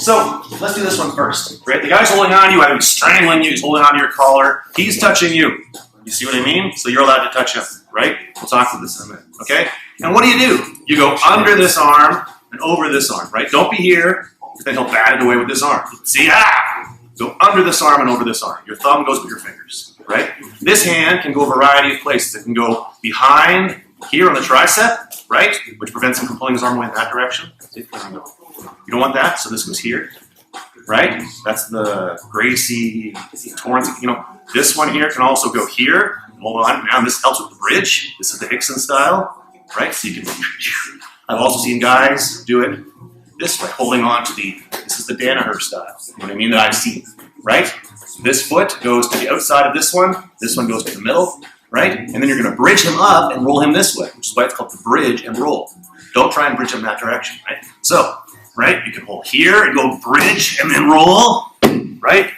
So let's do this one first, right? The guy's holding on to you, either he's strangling you, he's holding on to your collar, he's touching you. You see what I mean? So you're allowed to touch him, right? We'll talk about this in a minute, okay? And what do? You go under this arm and over this arm, right? Don't be here, because then he'll bat it away with this arm. See, Go under this arm and over this arm. Your thumb goes with your fingers, right? This hand can go a variety of places. It can go behind here on the tricep, right? Which prevents him from pulling his arm away in that direction. You don't want that, so this goes here, right? That's the Gracie, Torrance, This one here can also go here. Hold on, now this helps with the bridge. This is the Hickson style, right? So you can, I've also seen guys do it this way, holding on to this is the Danaher style, you know what I mean, that I've seen, right? This foot goes to the outside of this one goes to the middle, right? And then you're gonna bridge him up and roll him this way, which is why it's called the bridge and roll. Don't try and bridge him that direction, right? So, right, you can hold here and go bridge and then roll, right?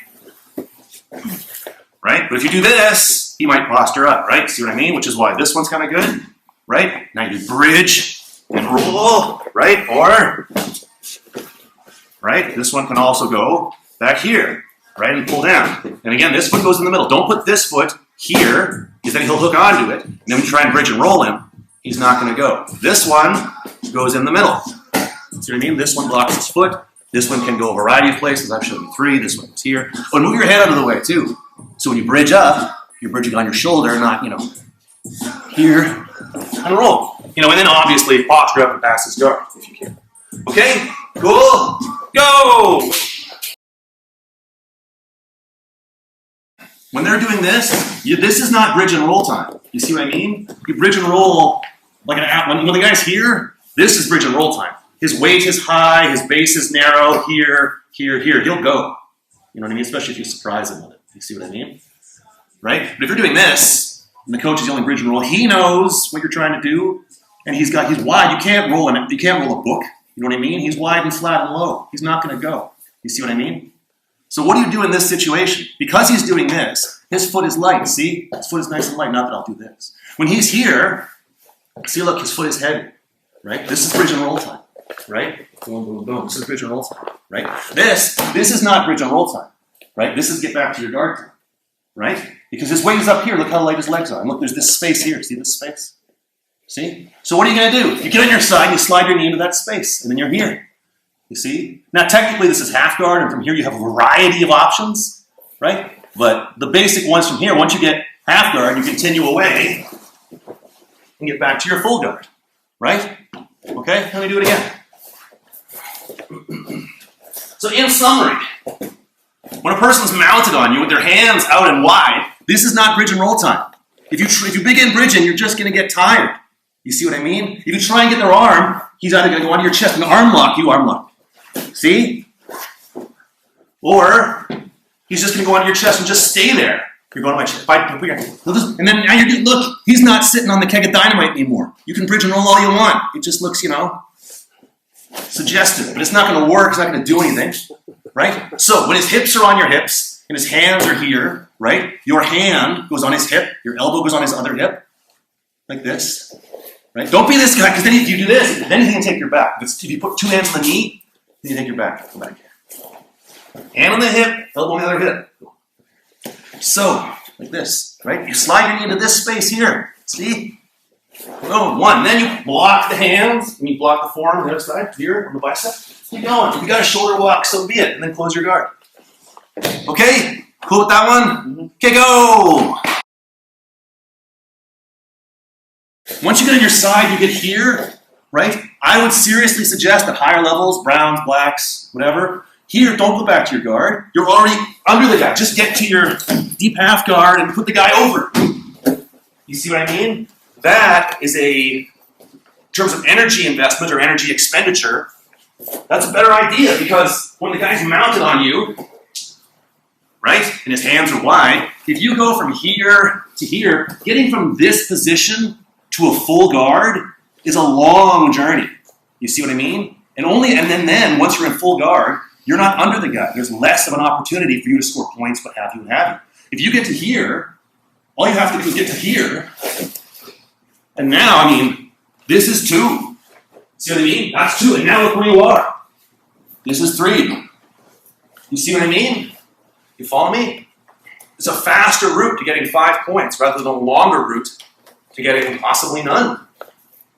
Right, but if you do this, he might posture up, right? See what I mean? Which is why this one's kind of good, right? Now you bridge and roll, right? Or, right, this one can also go back here, right, and pull down. And again, this one goes in the middle. Don't put this foot here, because then he'll hook onto it. And then when you try and bridge and roll him, he's not going to go. This one goes in the middle. See what I mean? This one blocks his foot. This one can go a variety of places. I've shown you 3. This one's here. Oh, and move your head out of the way, too. So when you bridge up, you're bridging on your shoulder, not, here, and roll. And then obviously posture up and pass his guard, if you can. Okay? Cool? Go! When they're doing this, this is not bridge and roll time. You see what I mean? You bridge and roll, like when the guy's here, this is bridge and roll time. His weight is high, his base is narrow, here, here, here. He'll go. You know what I mean? Especially if you surprise him with it. You see what I mean? Right? But if you're doing this, and the coach is yelling bridge and roll, he knows what you're trying to do, and he's wide. You can't roll a book. You know what I mean? He's wide and flat and low. He's not going to go. You see what I mean? So what do you do in this situation? Because he's doing this, his foot is light. See? His foot is nice and light. Not that I'll do this. When he's here, see, look, his foot is heavy. Right? This is bridge and roll time. Right? Boom, boom, boom. This is bridge and roll time. Right? This is not bridge and roll time. Right? This is get back to your guard time. Right? Because his weight is up here. Look how light his legs are. And look, there's this space here. See this space? See? So what are you going to do? You get on your side and you slide your knee into that space. And then you're here. You see? Now, technically, this is half guard. And from here, you have a variety of options. Right? But the basic ones from here, once you get half guard, you continue away and get back to your full guard. Right? Okay? Let me do it again. So in summary, when a person's mounted on you with their hands out and wide, this is not bridge and roll time. If you begin bridging, you're just going to get tired. You see what I mean? If you try and get their arm, he's either going to go onto your chest and arm lock you. See? Or he's just going to go onto your chest and just stay there. You're going to my chest. And then now look, he's not sitting on the keg of dynamite anymore. You can bridge and roll all you want. It just looks, suggestive. But it's not going to work. It's not going to do anything. Right? So when his hips are on your hips and his hands are here, right? Your hand goes on his hip. Your elbow goes on his other hip. Like this. Right? Don't be this guy, because then if you do this, then he can take your back. If you put 2 hands on the knee, then you take your back. Go back. Hand on the hip, elbow on the other hip. So, like this, right? You slide your knee into this space here. See? Boom, 1. Then you block the hands, and you block the forearm on the other side, here, on the bicep. Keep going. If you got a shoulder walk, so be it. And then close your guard. Okay? Cool with that one? Okay, go! Once you get on your side, you get here, right? I would seriously suggest at higher levels, browns, blacks, whatever, here, don't go back to your guard. You're already under the guy. Just get to your deep half guard and put the guy over. You see what I mean? That is in terms of energy investment or energy expenditure, that's a better idea, because when the guy's mounted on you, right, and his hands are wide, if you go from here to here, getting from this position to a full guard is a long journey. You see what I mean? And then once you're in full guard, you're not under the guy. There's less of an opportunity for you to score points, what have you. If you get to here, all you have to do is get to here. And now, this is 2. See what I mean? That's 2. And now look where you are. This is 3. You see what I mean? You follow me? It's a faster route to getting 5 points rather than a longer route to getting possibly none.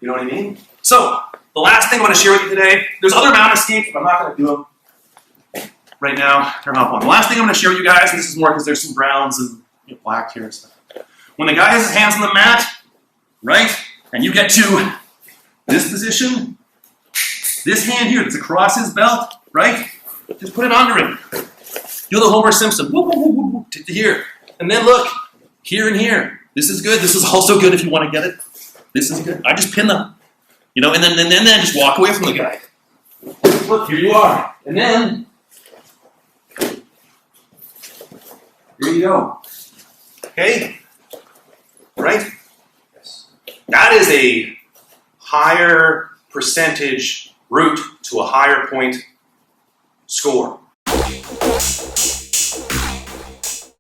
You know what I mean? So, the last thing I want to share with you today, there's other mountain escapes, but I'm not going to do them right now. They're not fun. The last thing I'm going to share with you guys, and this is more because there's some browns and black here and stuff. When the guy has his hands on the mat, right, and you get to this position, this hand here that's across his belt, right, just put it under him. Do the Homer Simpson, whoop, whoop, whoop, whoop, whoop, to here. And then look, here and here. This is good. This is also good if you want to get it. This is good. I just pin them. You know, and then just walk away from the guy. Look, here you are. And then, here you go. Okay? Right? Yes. That is a higher percentage route to a higher point score.